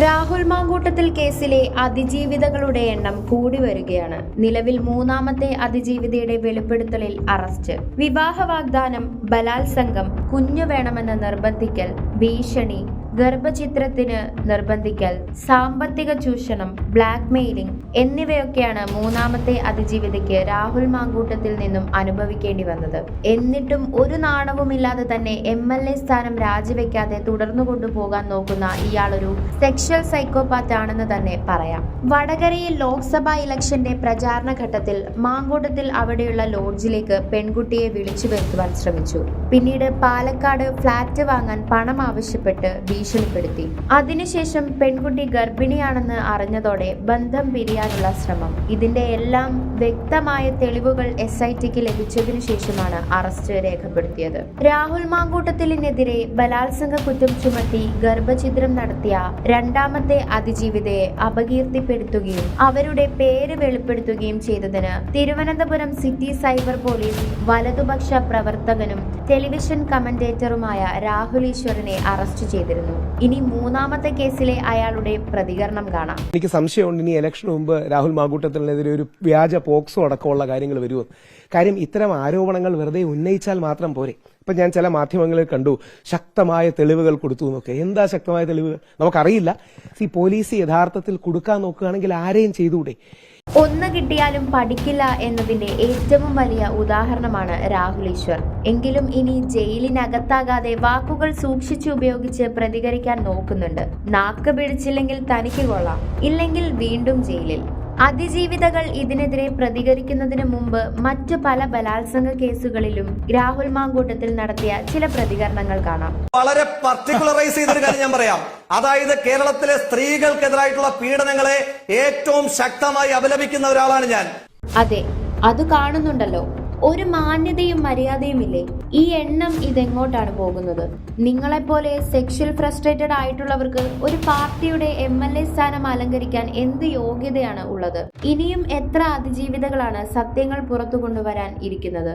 രാഹുൽ മാങ്കൂട്ടത്തിൽ കേസിലെ അതിജീവിതകളുടെ എണ്ണം കൂടി വരികയാണ്. നിലവിൽ മൂന്നാമത്തെ അതിജീവിതയുടെ വെളിപ്പെടുത്തലിൽ അറസ്റ്റ്. വിവാഹ വാഗ്ദാനം, ബലാത്സംഗം, കുഞ്ഞു വേണമെന്ന് നിർബന്ധിക്കൽ, ഭീഷണി, ഗർഭചിത്രത്തിന് നിർബന്ധിക്കൽ, സാമ്പത്തിക ചൂഷണം, ബ്ലാക്ക് മെയിലിംഗ് എന്നിവയൊക്കെയാണ് മൂന്നാമത്തെ അതിജീവിതയ്ക്ക് രാഹുൽ മാങ്കൂട്ടത്തിൽ നിന്നും അനുഭവിക്കേണ്ടി വന്നത്. എന്നിട്ടും ഒരു നാണവുമില്ലാതെ തന്നെ MLA സ്ഥാനം രാജിവെക്കാതെ തുടർന്നു കൊണ്ടുപോകാൻ നോക്കുന്ന ഇയാളൊരു സെക്ഷൽ സൈക്കോപാത്ത് ആണെന്ന് തന്നെ പറയാം. വടകരയിൽ ലോക്സഭാ ഇലക്ഷന്റെ പ്രചാരണ ഘട്ടത്തിൽ മാങ്കൂട്ടത്തിൽ അവിടെയുള്ള ലോഡ്ജിലേക്ക് പെൺകുട്ടിയെ വിളിച്ചു വരുത്തുവാൻ ശ്രമിച്ചു. പിന്നീട് പാലക്കാട് ഫ്ളാറ്റ് വാങ്ങാൻ പണം ആവശ്യപ്പെട്ട് ഭീഷണിപ്പെടുത്തി. അതിനുശേഷം പെൺകുട്ടി ഗർഭിണിയാണെന്ന് അറിഞ്ഞതോടെ ബന്ധം പിരിയാനുള്ള ശ്രമം. ഇതിന്റെ എല്ലാം വ്യക്തമായ തെളിവുകൾ SITക്ക് ലഭിച്ചതിനു ശേഷമാണ് അറസ്റ്റ് രേഖപ്പെടുത്തിയത്. രാഹുൽ മാങ്കൂട്ടത്തിനെതിരെ ബലാത്സംഗ കുറ്റം ചുമത്തി ഗർഭഛിദ്രം നടത്തിയ രണ്ടാമത്തെ അതിജീവിതയെ അപകീർത്തിപ്പെടുത്തുകയും അവരുടെ പേര് വെളിപ്പെടുത്തുകയും ചെയ്തതിന് തിരുവനന്തപുരം സിറ്റി സൈബർ പോലീസ് വലതുപക്ഷ പ്രവർത്തകനും ടെലിവിഷൻ കമന്റേറ്ററുമായ രാഹുൽ ഈശ്വറിനെ അറസ്റ്റ് ചെയ്തിരുന്നു. ഇനി മൂന്നാമത്തെ കേസിലെ അയാളുടെ പ്രതികരണം കാണാം. എനിക്ക് സംശയമുണ്ട് ഇനി ഇലക്ഷന് മുമ്പ് രാഹുൽ മാങ്കൂട്ടത്തിനെതിരെ ഒരു വ്യാജ പോക്സോ അടക്കമുള്ള കാര്യങ്ങൾ വരുമോ. കാര്യം ഇത്തരം ആരോപണങ്ങൾ വെറുതെ ഉന്നയിച്ചാൽ മാത്രം പോരെ. ഇപ്പൊ ഞാൻ ചില മാധ്യമങ്ങളിൽ കണ്ടു ശക്തമായ തെളിവുകൾ കൊടുത്തു എന്നൊക്കെ. എന്താ ശക്തമായ തെളിവുകൾ നമുക്കറിയില്ല. പോലീസ് യഥാർത്ഥത്തിൽ കൊടുക്കാൻ നോക്കുകയാണെങ്കിൽ ആരെയും ചെയ്തുകൂടെ. ഒന്ന് കിട്ടിയാലും പഠിക്കില്ല എന്നതിന്റെ ഏറ്റവും വലിയ ഉദാഹരണമാണ് രാഹുൽ ഈശ്വർ. എങ്കിലും ഇനി ജയിലിനകത്താകാതെ വാക്കുകൾ സൂക്ഷിച്ചു ഉപയോഗിച്ച് പ്രതികരിക്കാൻ നോക്കുന്നുണ്ട്. നാക്ക് പിടിച്ചില്ലെങ്കിൽ തനിക്ക് കൊള്ളാം, ഇല്ലെങ്കിൽ വീണ്ടും ജയിലിൽ. അതിജീവിതകൾ ഇതിനെതിരെ പ്രതികരിക്കുന്നതിന് മുമ്പ് മറ്റു പല ബലാത്സംഗ കേസുകളിലും രാഹുൽ മാങ്കൂട്ടത്തിൽ നടത്തിയ ചില പ്രതികരണങ്ങൾ കാണാം. വളരെ പർട്ടിക്കുലറൈസ് ചെയ്തൊരു കാര്യം ഞാൻ പറയാം. അതായത് കേരളത്തിലെ സ്ത്രീകൾക്കെതിരായിട്ടുള്ള പീഡനങ്ങളെ ഏറ്റവും ശക്തമായി അപലപിക്കുന്ന ഒരാളാണ് ഞാൻ. അതെ, അത് കാണുന്നുണ്ടല്ലോ. ഒരു മാന്യതയും മര്യാദയും ഇല്ലേ? ഈ എണ്ണം ഇതെങ്ങോട്ടാണ് പോകുന്നത്? നിങ്ങളെപ്പോലെ സെക്ഷൽ ഫ്രസ്ട്രേറ്റഡ് ആയിട്ടുള്ളവർക്ക് ഒരു പാർട്ടിയുടെ MLA സ്ഥാനം അലങ്കരിക്കാൻ എന്ത് യോഗ്യതയാണ് ഉള്ളത്? ഇനിയും എത്ര അതിജീവിതകളാണ് സത്യങ്ങൾ പുറത്തു കൊണ്ടുവരാൻ ഇരിക്കുന്നത്?